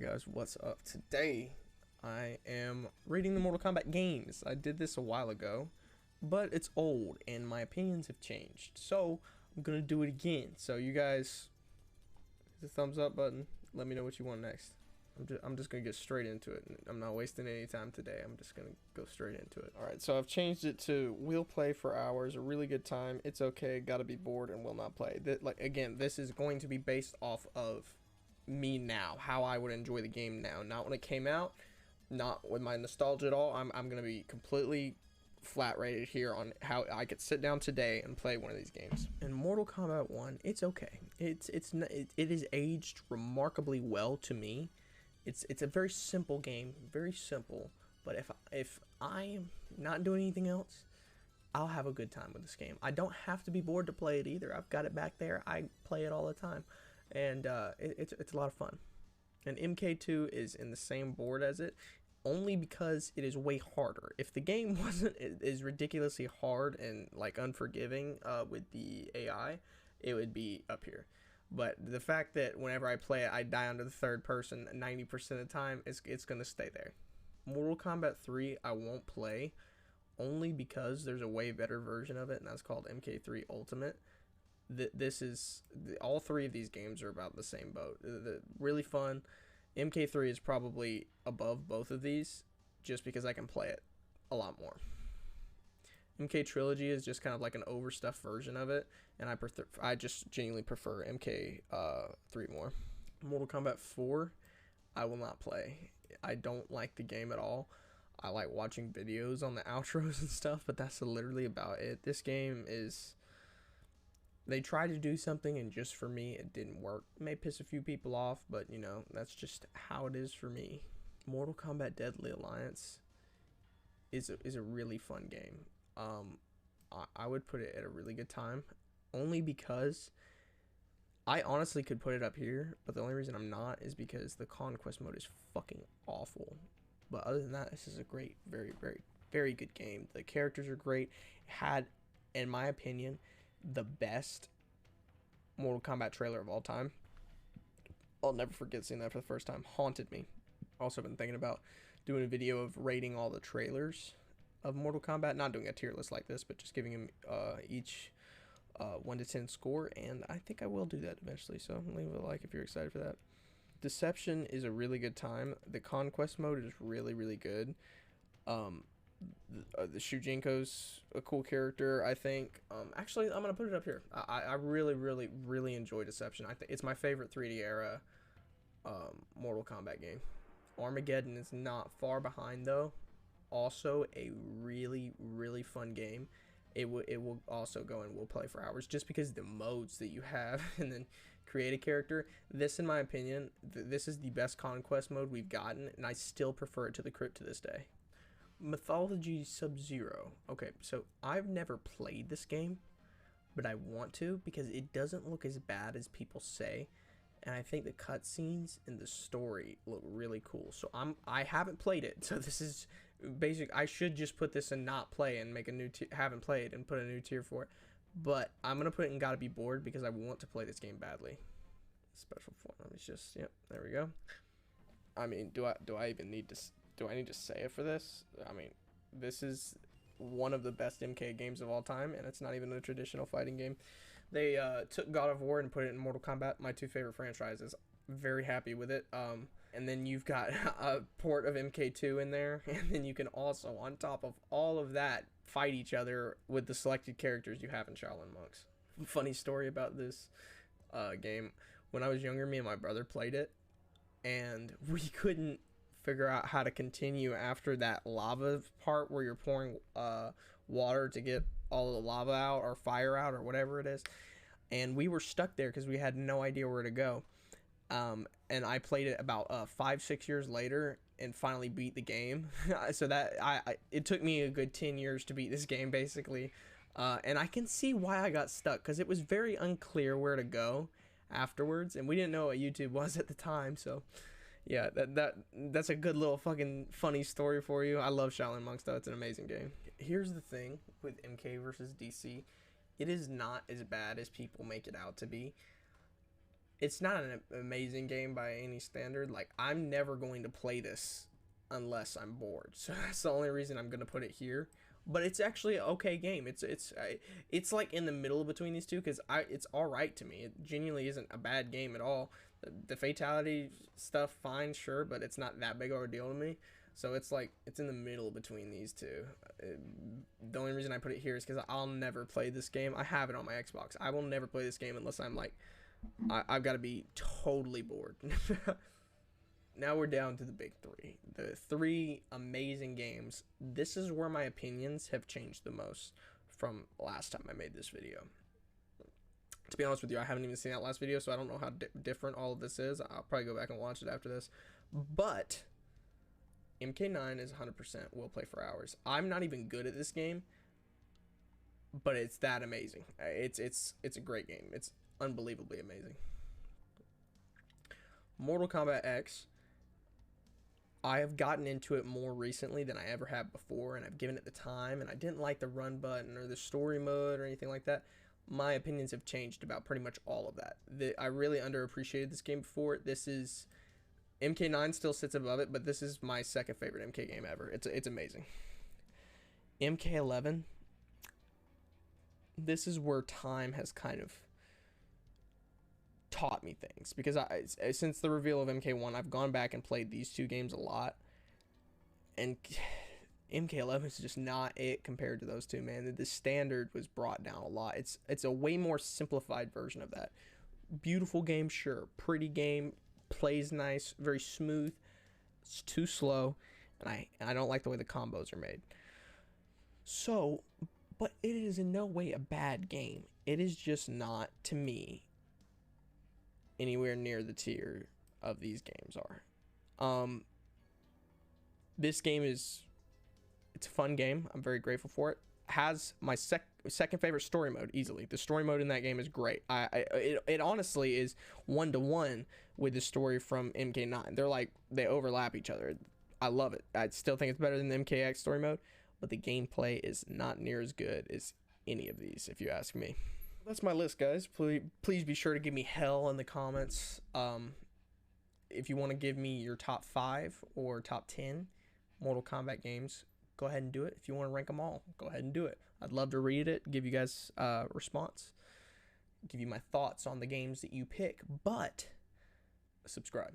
Hi guys, what's up? Today I am rating the Mortal Kombat games. I did this a while ago, but it's old and my opinions have changed. So I'm gonna do it again. So you guys, hit the thumbs up button. Let me know what you want next. I'm just gonna get straight into it. I'm not wasting any time today. I'm just gonna go straight into it. All right, so I've changed it to we'll play for hours, a really good time. It's okay, gotta be bored and will not play. Like again, this is going to be based off of me now, how I would enjoy the game now, not when it came out, not with my nostalgia at all. I'm gonna be completely flat rated here on how I could sit down today and play one of these games. In Mortal Kombat 1, it's okay. It is aged remarkably well to me. It's a very simple game, very simple. But if I am not doing anything else, I'll have a good time with this game. I don't have to be bored to play it either. I've got it back there. I play it all the time, and it's a lot of fun. And MK2 is in the same board as it, only because it is way harder. If the game wasn't as ridiculously hard and like unforgiving with the AI, it would be up here. But the fact that whenever I play it, I die under the third person 90% of the time, it's gonna stay there. Mortal Kombat 3, I won't play, only because there's a way better version of it, and that's called MK3 Ultimate. All three of these games are about the same boat. They're really fun. MK3 is probably above both of these, just because I can play it a lot more. MK Trilogy is just kind of like an overstuffed version of it, and I just genuinely prefer MK3 more. Mortal Kombat 4, I will not play. I don't like the game at all. I like watching videos on the outros and stuff, but that's literally about it. This game is... They tried to do something, and just for me, it didn't work. It may piss a few people off, but, you know, that's just how it is for me. Mortal Kombat Deadly Alliance is a really fun game. I would put it at a really good time, only because I honestly could put it up here, but the only reason I'm not is because the Conquest mode is fucking awful. But other than that, this is a great, very, very, very good game. The characters are great. It had, in my opinion, the best Mortal Kombat trailer of all time. I'll never forget seeing that for the first time. Haunted me. Also been thinking about doing a video of rating all the trailers of Mortal Kombat, not doing a tier list like this, but just giving them each 1 to 10 score, and I think I will do that eventually, so leave a like if you're excited for that. Deception is a really good time. The Conquest mode is really, really good. The Shujinko's a cool character, I think. Actually, I'm gonna put it up here. I really, really, really enjoy Deception. I think it's my favorite 3D era Mortal Kombat game. Armageddon is not far behind though. Also a really, really fun game. It will also go and we'll play for hours, just because the modes that you have and then create a character. This, in my opinion, this is the best Conquest mode we've gotten, and I still prefer it to the Crypt to this day. Mythology Sub-Zero. Okay, so I've never played this game, but I want to, because it doesn't look as bad as people say, and I think the cutscenes and the story look really cool. So I haven't played it, so this is basic. I should just put this in not play and make a new haven't played and put a new tier for it, but I'm gonna put it in gotta be bored because I want to play this game badly. Special form is just, yep, there we go. I mean, do I even need to? Do I need to say it for this? I mean, this is one of the best MK games of all time, and it's not even a traditional fighting game. They took God of War and put it in Mortal Kombat, my two favorite franchises. Very happy with it. And then you've got a port of MK2 in there, and then you can also, on top of all of that, fight each other with the selected characters you have in Shaolin Monks. Funny story about this game. When I was younger, me and my brother played it, and we couldn't figure out how to continue after that lava part where you're pouring water to get all the lava out or fire out or whatever it is, and we were stuck there because we had no idea where to go. And I played it about 5-6 years later and finally beat the game. So that it took me a good 10 years to beat this game basically, and I can see why I got stuck, because it was very unclear where to go afterwards, and we didn't know what YouTube was at the time. So yeah, that's a good little fucking funny story for you. I love Shaolin Monks though. It's an amazing game. Here's the thing with MK versus DC. It is not as bad as people make it out to be. it's not an amazing game by any standard. Like, I'm never going to play this unless I'm bored. So that's the only reason I'm gonna put it here. But it's actually an okay game. It's like in the middle between these two, because it's all right to me. It genuinely isn't a bad game at all. The fatality stuff, fine, sure, but it's not that big of a deal to me. So it's like it's in the middle between these two. The only reason I put it here is because I'll never play this game. I have it on my Xbox. I will never play this game unless I'm like I've got to be totally bored. Now we're down to the big three. The three amazing games. This is where my opinions have changed the most from last time I made this video. To be honest with you, I haven't even seen that last video, so I don't know how different all of this is. I'll probably go back and watch it after this. But MK9 is 100% will play for hours. I'm not even good at this game, but it's that amazing. It's a great game. It's unbelievably amazing. Mortal Kombat X, I have gotten into it more recently than I ever have before, and I've given it the time, and I didn't like the run button or the story mode or anything like that. My opinions have changed about pretty much all of that. I really underappreciated this game before. This is MK9 still sits above it, but this is my second favorite MK game ever. It's amazing. MK11, this is where time has kind of taught me things, because since the reveal of MK1, I've gone back and played these two games a lot, and MK11 is just not it compared to those two, man. The standard was brought down a lot. It's a way more simplified version of that. Beautiful game, sure. Pretty game, plays nice, very smooth. It's too slow, and I don't like the way the combos are made. So, but it is in no way a bad game. It is just not, to me, anywhere near the tier of these games are. This game is, it's a fun game. I'm very grateful for it. Has my second favorite story mode easily. The story mode in that game is great. It honestly is 1-to-1 with the story from MK9. They overlap each other. I love it. I still think it's better than the MKX story mode, but the gameplay is not near as good as any of these, if you ask me. That's my list, guys. Please be sure to give me hell in the comments. If you want to give me your top 5 or top 10 Mortal Kombat games, go ahead and do it. If you want to rank them all, go ahead and do it. I'd love to read it, give you guys a response, give you my thoughts on the games that you pick, but subscribe.